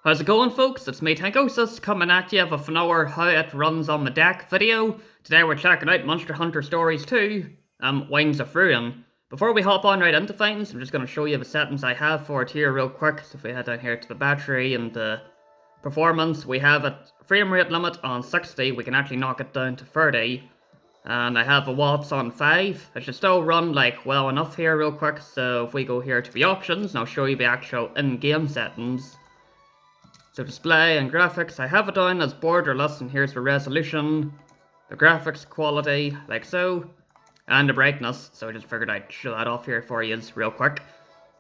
How's it going, folks? It's me, Tankosis, coming at you with another How It Runs on the Deck video. Today we're checking out Monster Hunter Stories 2, Wings of Ruin. Before we hop on right into things, I'm just going to show you the settings I have for it here real quick. So if we head down here to the battery and the performance, we have a frame rate limit on 60, we can actually knock it down to 30. And I have the watts on 5. It should still run well enough here real quick. So if we go here to the options, and I'll show you the actual in-game settings. So display and graphics, I have it down as borderless, and here's the resolution, the graphics quality, like so, and the brightness, so I just figured I'd show that off here for you real quick.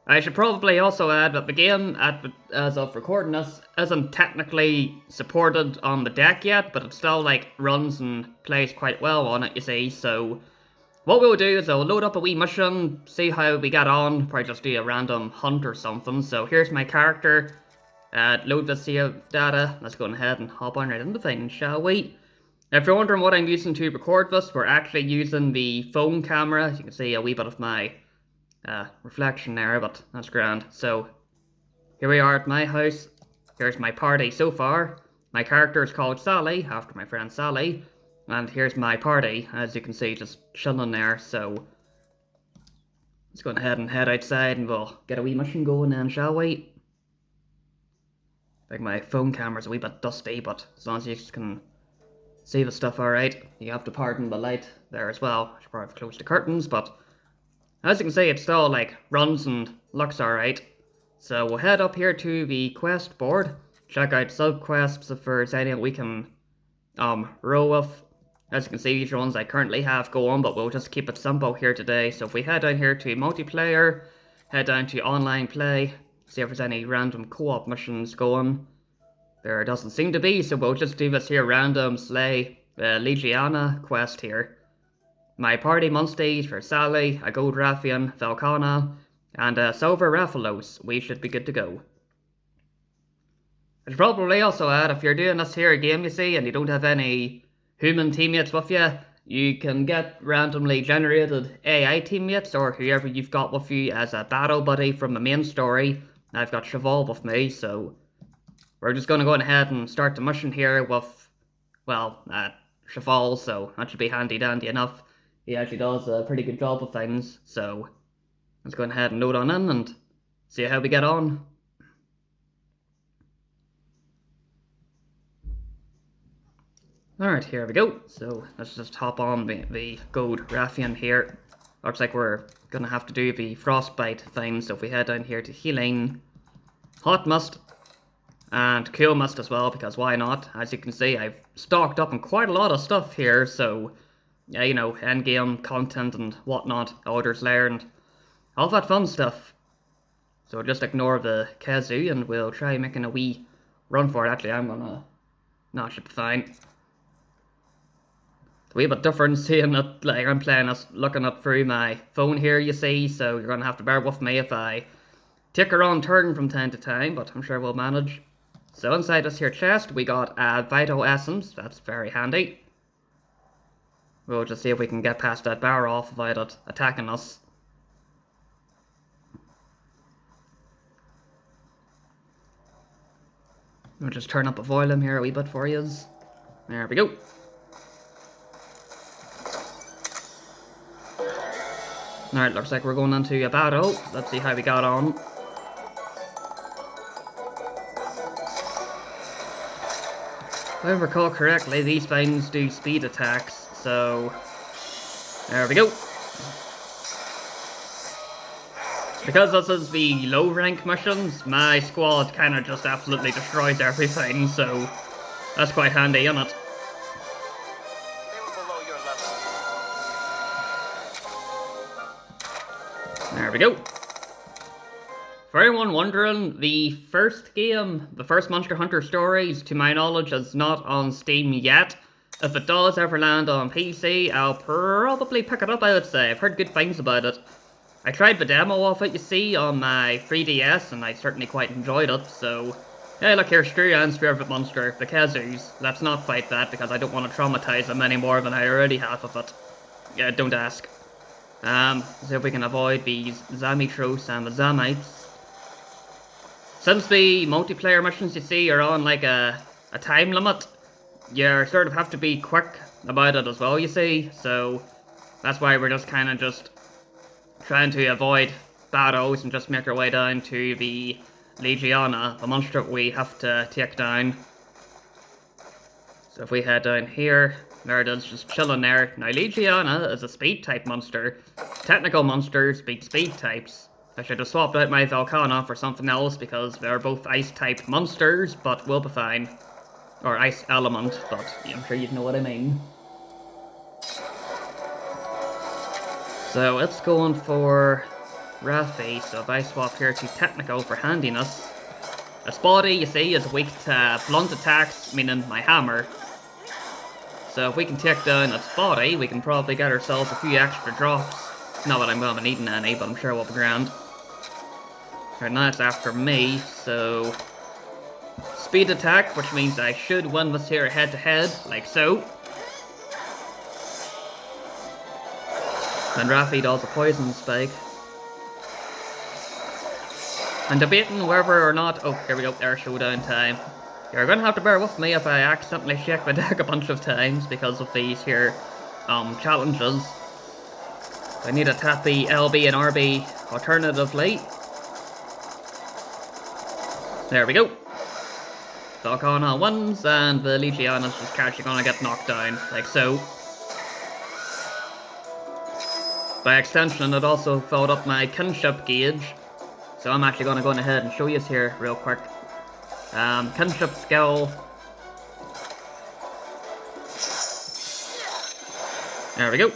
I should probably also add that the game, as of recording this, isn't technically supported on the deck yet, but it still runs and plays quite well on it, you see, so what we'll do is I'll load up a wee mission, see how we get on, probably just do a random hunt or something. So here's my character. Load the save data. Let's go ahead and hop on right into things, shall we? If you're wondering what I'm using to record this, we're actually using the phone camera. As you can see a wee bit of my reflection there, but that's grand. So here we are at my house. Here's my party so far. My character is called Sally, after my friend Sally. And here's my party, as you can see, just chilling there. So let's go ahead and head outside and we'll get a wee mission going then, shall we? My phone camera's a wee bit dusty, but as long as you can see the stuff alright. You have to pardon the light there as well. I should probably close the curtains, but as you can see, it still runs and looks alright. So we'll head up here to the quest board, check out sub-quests if there's any that we can roll with. As you can see, these are ones I currently have going, but we'll just keep it simple here today. So if we head down here to multiplayer, head down to online play, see if there's any random co-op missions going. There doesn't seem to be, so we'll just do this here random slay Legiana quest here. My party Munsties for Sally, a Gold Rathian, Valkana, and a Silver Rathalos. We should be good to go. I should probably also add, if you're doing this here game, you see, and you don't have any human teammates with you, you can get randomly generated AI teammates, or whoever you've got with you as a battle buddy from the main story. I've got Cheval with me, so we're just going to go ahead and start the mission here with, Cheval, so that should be handy dandy enough. He actually does a pretty good job of things, so let's go ahead and load on in and see how we get on. Alright, here we go. So let's just hop on the Gold Rathian here. Looks like we're going to have to do the frostbite thing, so if we head down here to healing, hot mist, and cool mist as well, because why not? As you can see, I've stocked up on quite a lot of stuff here, so yeah, you know, endgame content and whatnot, orders learned, all that fun stuff. So just ignore the Kazoo and we'll try making a wee run for it. Actually, I'm gonna... No, it should be fine. It's a wee bit different seeing it, I'm playing this, looking up through my phone here, you see, so you're gonna have to bear with me if I take a wrong turn from time to time, but I'm sure we'll manage. So inside this here chest, we got a Vital Essence. That's very handy. We'll just see if we can get past that bar off without it attacking us. We'll just turn up the volume here a wee bit for you. There we go. Alright, looks like we're going into a battle. Let's see how we got on. If I recall correctly, these things do speed attacks, so there we go. Because this is the low rank missions, my squad kind of just absolutely destroys everything, so that's quite handy, isn't it? There we go. For anyone wondering, the first game, the first Monster Hunter Stories, to my knowledge, is not on Steam yet. If it does ever land on PC, I'll probably pick it up, I would say. I've heard good things about it. I tried the demo of it, you see, on my 3DS, and I certainly quite enjoyed it, so... Hey, look here, Struyan's favourite monster, the Kazoos. Let's not fight that, because I don't want to traumatize him any more than I already have of it. Yeah, don't ask. See if we can avoid these Zamitros and the Zamites. Since the multiplayer missions, you see, are on like a time limit, you sort of have to be quick about it as well, you see, so that's why we're just kind of just trying to avoid battles and just make our way down to the Legiana, the monster we have to take down. So if we head down here, there it is, just chilling there. Now Legiana is a speed type monster. Technical monsters beat speed types. I should have swapped out my Volcana for something else because they're both ice type monsters, but we'll be fine. Or ice element, but I'm sure you know what I mean. So it's going for Raffi, so if I swap here to Technical for handiness. Its body, you see, is weak to blunt attacks, meaning my hammer. So if we can take down its body, we can probably get ourselves a few extra drops. Not that I'm going to be needing any, but I'm sure we'll be grand. Right, now it's after me, so speed attack, which means I should win this here head to head, like so. And Raffi does a poison spike. I'm debating whether or not... Oh, here we go, there's showdown time. You're gonna have to bear with me if I accidentally shake my deck a bunch of times because of these here challenges. I need to tap the LB and RB alternatively. There we go. Volcana wins, and the Legiana's just casually gonna get knocked down, like so. By extension, it also filled up my kinship gauge, so I'm actually gonna go ahead and show you here real quick. Kinship skill. There we go.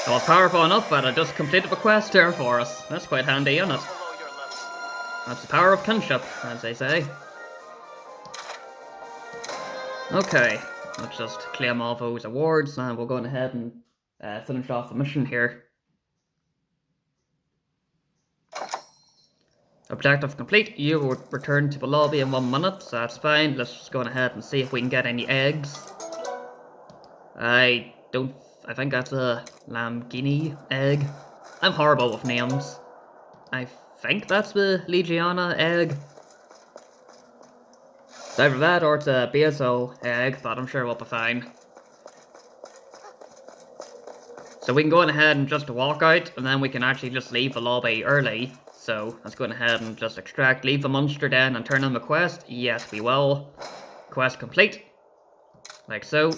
It was powerful enough that I just completed the quest here for us. That's quite handy, isn't it? That's the power of kinship, as they say. Okay, let's just claim all those awards and we'll go ahead and finish off the mission here. Objective complete. You will return to the lobby in 1 minute, so that's fine. Let's just go ahead and see if we can get any eggs. I think that's a Lamborghini egg. I'm horrible with names. I think that's the Legiana egg. It's either that or it's a Bezo egg, but I'm sure we'll be fine. So we can go ahead and just walk out, and then we can actually just leave the lobby early. So let's go ahead and just extract, leave the monster den, and turn in the quest. Yes, we will. Quest complete. Like so.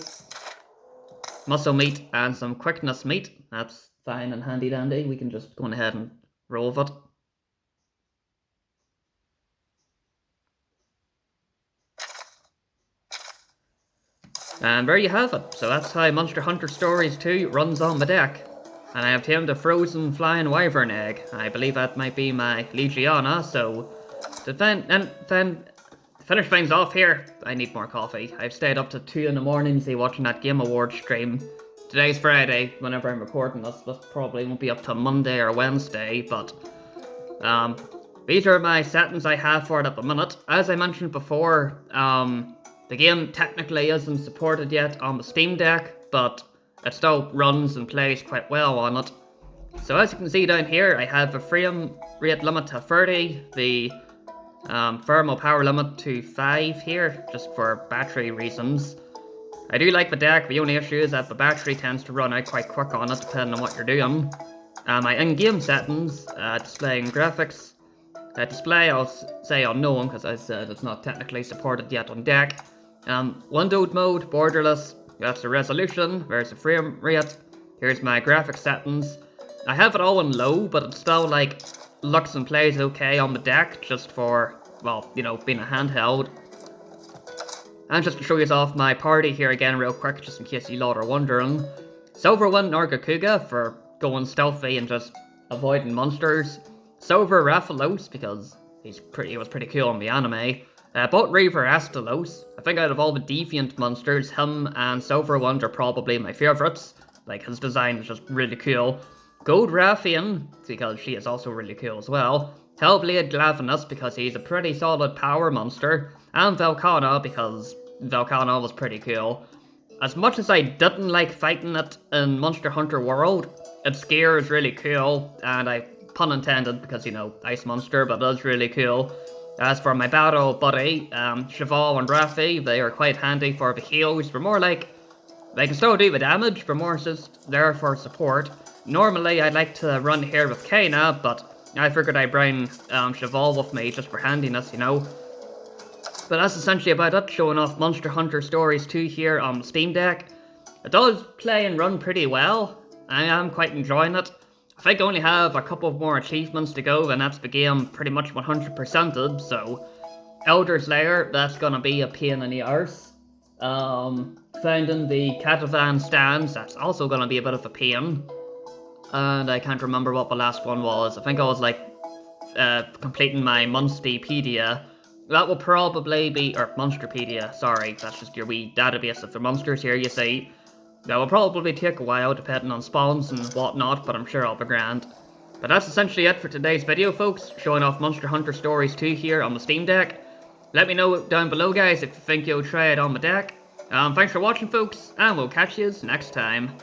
Muscle meat and some quickness meat. That's fine and handy dandy. We can just go ahead and roll with it. And there you have it. So that's how Monster Hunter Stories 2 runs on the deck. And I have tamed a frozen flying wyvern egg. I believe that might be my Legiana, so to finish things off here, I need more coffee. I've stayed up to 2 in the morning, see, watching that Game Awards stream. Today's Friday, whenever I'm recording this probably won't be up till Monday or Wednesday, but these are my settings I have for it at the minute. As I mentioned before, the game technically isn't supported yet on the Steam Deck, but it still runs and plays quite well on it. So as you can see down here, I have a frame rate limit to 30, the thermal power limit to 5 here, just for battery reasons. I do like the deck, the only issue is that the battery tends to run out quite quick on it, depending on what you're doing. My in-game settings, display and graphics. Display, I'll say unknown, because I said it's not technically supported yet on deck. Windowed mode, borderless, that's the resolution, there's the frame rate, here's my graphics settings. I have it all on low, but it still, like, looks and plays okay on the deck, just for, well, you know, being a handheld. And just to show you off my party here again real quick, just in case you lot are wondering. Silverwind Nargacuga for going stealthy and just avoiding monsters. Silver Rathalos, because he was pretty cool in the anime. Both Reaver Astalos. I think out of all the deviant monsters, him and Silverwind are probably my favourites. Like, his design is just really cool. Gold Rathian, because she is also really cool as well. Hellblade Glavenus because he's a pretty solid power monster, and Velkhana because Velkhana was pretty cool. As much as I didn't like fighting it in Monster Hunter World, its gear is really cool, and I, pun intended, because, you know, Ice Monster, but it is really cool. As for my battle buddy, Cheval and Raffi, they are quite handy for the heals. They're more like, they can still do the damage, but more just there for support. Normally, I'd like to run here with Kena, but I figured I'd bring Cheval with me just for handiness, you know. But that's essentially about it, showing off Monster Hunter Stories 2 here on the Steam Deck. It does play and run pretty well. I am quite enjoying it. I think I only have a couple of more achievements to go, and that's the game pretty much 100%ed, so Elder's Lair, that's gonna be a pain in the arse. Finding the Catavan stands, that's also gonna be a bit of a pain. And I can't remember what the last one was. I think I was like completing my Monsterpedia. That will probably be, or Monsterpedia, sorry, that's just your wee database of the monsters here, you see. That will probably take a while depending on spawns and whatnot, but I'm sure I'll be grand. But that's essentially it for today's video, folks, showing off Monster Hunter Stories 2 here on the Steam Deck. Let me know down below, guys, if you think you'll try it on the deck. Thanks for watching, folks, and we'll catch yous next time.